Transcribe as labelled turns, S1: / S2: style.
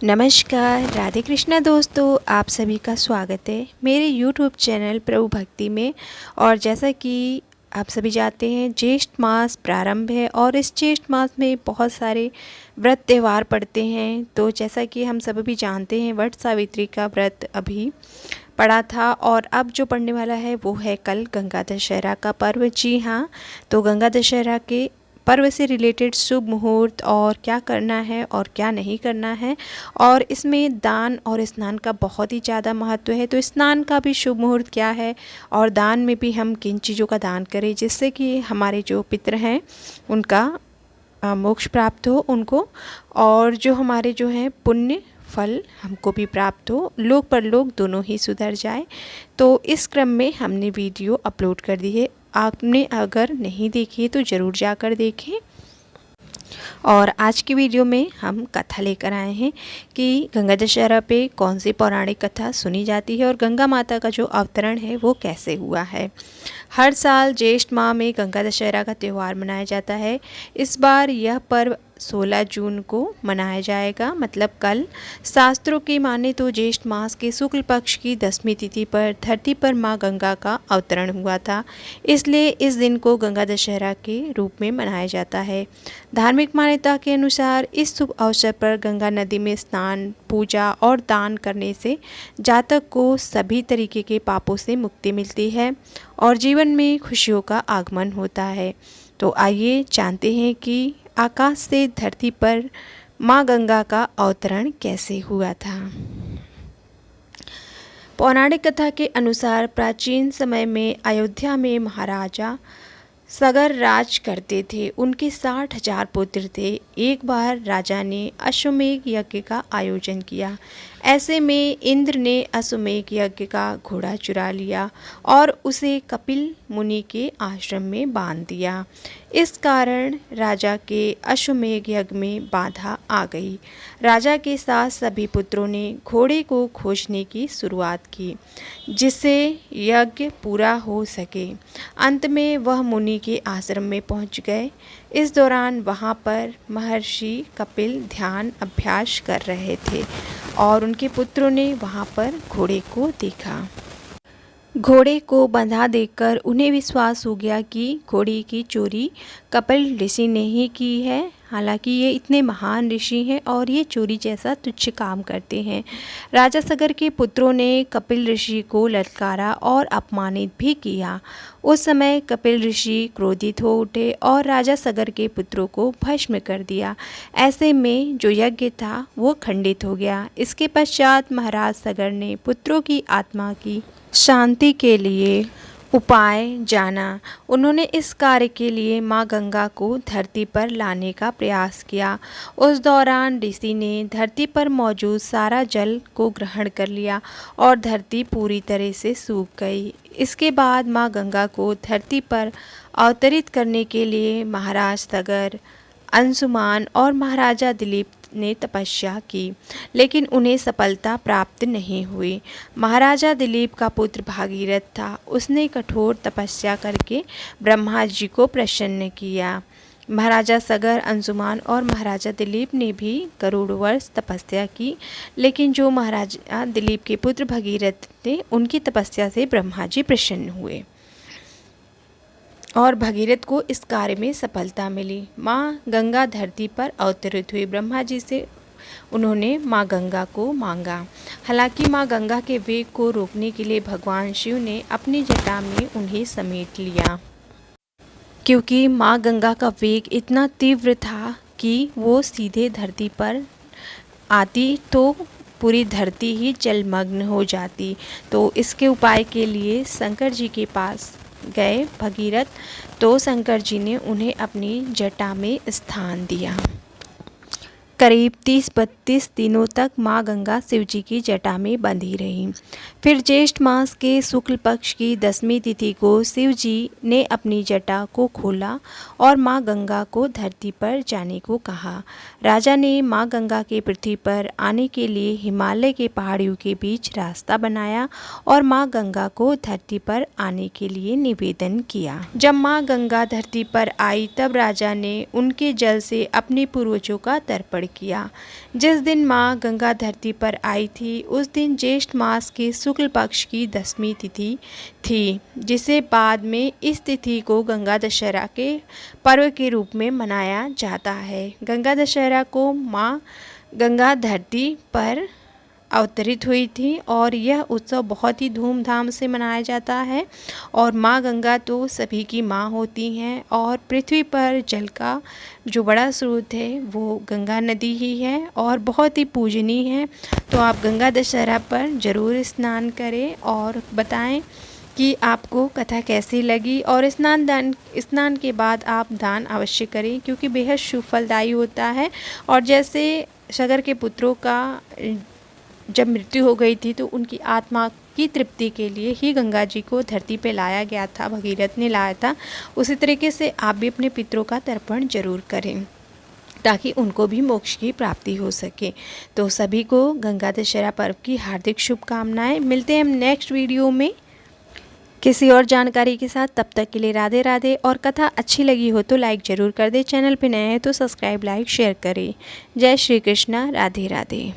S1: नमस्कार, राधे कृष्णा दोस्तों, आप सभी का स्वागत है मेरे यूट्यूब चैनल प्रभु भक्ति में। और जैसा कि आप सभी जानते हैं, ज्येष्ठ मास प्रारंभ है और इस ज्येष्ठ मास में बहुत सारे व्रत त्यौहार पड़ते हैं। तो जैसा कि हम सब भी जानते हैं, वट सावित्री का व्रत अभी पड़ा था और अब जो पड़ने वाला है वो है कल गंगा दशहरा का पर्व। जी हाँ, तो गंगा दशहरा के पर्व से रिलेटेड शुभ मुहूर्त और क्या करना है और क्या नहीं करना है, और इसमें दान और स्नान का बहुत ही ज़्यादा महत्व है। तो स्नान का भी शुभ मुहूर्त क्या है और दान में भी हम किन चीज़ों का दान करें जिससे कि हमारे जो पितृ हैं उनका मोक्ष प्राप्त हो उनको, और जो हमारे जो हैं पुण्य फल हमको भी प्राप्त हो, लोक परलोक दोनों ही सुधर जाए। तो इस क्रम में हमने वीडियो अपलोड कर दी है, आपने अगर नहीं देखी है तो ज़रूर जाकर देखें। और आज की वीडियो में हम कथा लेकर आए हैं कि गंगा दशहरा पे कौन सी पौराणिक कथा सुनी जाती है और गंगा माता का जो अवतरण है वो कैसे हुआ है। हर साल ज्येष्ठ माह में गंगा दशहरा का त्यौहार मनाया जाता है। इस बार यह पर्व 16 जून को मनाया जाएगा, मतलब कल। शास्त्रों की माने तो ज्येष्ठ मास के शुक्ल पक्ष की 10वीं तिथि पर धरती पर माँ गंगा का अवतरण हुआ था, इसलिए इस दिन को गंगा दशहरा के रूप में मनाया जाता है। धार्मिक मान्यता के अनुसार इस शुभ अवसर पर गंगा नदी में स्नान, पूजा और दान करने से जातक को सभी तरीके के पापों से मुक्ति मिलती है और जीवन में खुशियों का आगमन होता है। तो आइए जानते हैं कि आकाश से धरती पर माँ गंगा का अवतरण कैसे हुआ था। पौराणिक कथा के अनुसार प्राचीन समय में अयोध्या में महाराजा सगर राज करते थे। उनके 60,000 पुत्र थे। एक बार राजा ने अश्वमेध यज्ञ का आयोजन किया। ऐसे में इंद्र ने अश्वमेध यज्ञ का घोड़ा चुरा लिया और उसे कपिल मुनि के आश्रम में बांध दिया। इस कारण राजा के अश्वमेध यज्ञ में बाधा आ गई। राजा के साथ सभी पुत्रों ने घोड़े को खोजने की शुरुआत की जिससे यज्ञ पूरा हो सके। अंत में वह मुनि के आश्रम में पहुंच गए। इस दौरान वहां पर महर्षि कपिल ध्यान अभ्यास कर रहे थे और उनके पुत्रों ने वहां पर घोड़े को देखा। घोड़े को बंधा देखकर उन्हें विश्वास हो गया कि घोड़े की चोरी कपिल ऋषि ने ही की है। हालांकि ये इतने महान ऋषि हैं और ये चोरी जैसा तुच्छ काम करते हैं। राजा सगर के पुत्रों ने कपिल ऋषि को ललकारा और अपमानित भी किया। उस समय कपिल ऋषि क्रोधित हो उठे और राजा सगर के पुत्रों को भस्म कर दिया। ऐसे में जो यज्ञ था वो खंडित हो गया। इसके पश्चात महाराज सगर ने पुत्रों की आत्मा की शांति के लिए उपाय जाना। उन्होंने इस कार्य के लिए माँ गंगा को धरती पर लाने का प्रयास किया। उस दौरान ऋषि ने धरती पर मौजूद सारा जल को ग्रहण कर लिया और धरती पूरी तरह से सूख गई। इसके बाद माँ गंगा को धरती पर अवतरित करने के लिए महाराज सगर, अंशुमान और महाराजा दिलीप ने तपस्या की, लेकिन उन्हें सफलता प्राप्त नहीं हुई। महाराजा दिलीप का पुत्र भागीरथ था। उसने कठोर तपस्या करके ब्रह्मा जी को प्रसन्न किया। महाराजा सगर, अंशुमान और महाराजा दिलीप ने भी करोड़ वर्ष तपस्या की, लेकिन जो महाराजा दिलीप के पुत्र भगीरथ थे उनकी तपस्या से ब्रह्मा जी प्रसन्न हुए और भगीरथ को इस कार्य में सफलता मिली। माँ गंगा धरती पर अवतरित हुई। ब्रह्मा जी से उन्होंने माँ गंगा को मांगा। हालांकि माँ गंगा के वेग को रोकने के लिए भगवान शिव ने अपनी जटा में उन्हें समेट लिया, क्योंकि माँ गंगा का वेग इतना तीव्र था कि वो सीधे धरती पर आती तो पूरी धरती ही जलमग्न हो जाती। तो इसके उपाय के लिए शंकर जी के पास गए भगीरथ, तो शंकर जी ने उन्हें अपनी जटा में स्थान दिया। करीब 30-32 दिनों तक माँ गंगा शिव जी की जटा में बंधी रही। फिर ज्येष्ठ मास के शुक्ल पक्ष की 10वीं तिथि को शिव जी ने अपनी जटा को खोला और माँ गंगा को धरती पर जाने को कहा। राजा ने माँ गंगा के पृथ्वी पर आने के लिए हिमालय के पहाड़ियों के बीच रास्ता बनाया और माँ गंगा को धरती पर आने के लिए निवेदन किया। जब माँ गंगा धरती पर आई तब राजा ने उनके जल से अपने पूर्वजों का तर्पण किया। जिस दिन माँ गंगा धरती पर आई थी उस दिन ज्येष्ठ मास के शुक्ल पक्ष की 10वीं तिथि थी, जिसे बाद में इस तिथि को गंगा दशहरा के पर्व के रूप में मनाया जाता है। गंगा दशहरा को माँ गंगा धरती पर अवतरित हुई थी और यह उत्सव बहुत ही धूमधाम से मनाया जाता है। और माँ गंगा तो सभी की माँ होती हैं और पृथ्वी पर जल का जो बड़ा स्रोत है वो गंगा नदी ही है और बहुत ही पूजनीय है। तो आप गंगा दशहरा पर ज़रूर स्नान करें और बताएं कि आपको कथा कैसी लगी। और स्नान के बाद आप दान अवश्य करें, क्योंकि बेहद शुभ फलदायी होता है। और जैसे सगर के पुत्रों का जब मृत्यु हो गई थी तो उनकी आत्मा की तृप्ति के लिए ही गंगा जी को धरती पे लाया गया था, भगीरथ ने लाया था। उसी तरीके से आप भी अपने पितरों का तर्पण जरूर करें ताकि उनको भी मोक्ष की प्राप्ति हो सके। तो सभी को गंगा दशहरा पर्व की हार्दिक शुभकामनाएं। मिलते हैं हम नेक्स्ट वीडियो में किसी और जानकारी के साथ। तब तक के लिए राधे राधे। और कथा अच्छी लगी हो तो लाइक ज़रूर कर दें, चैनल पे नए हैं तो सब्सक्राइब लाइक शेयर करें। जय श्री कृष्णा, राधे राधे।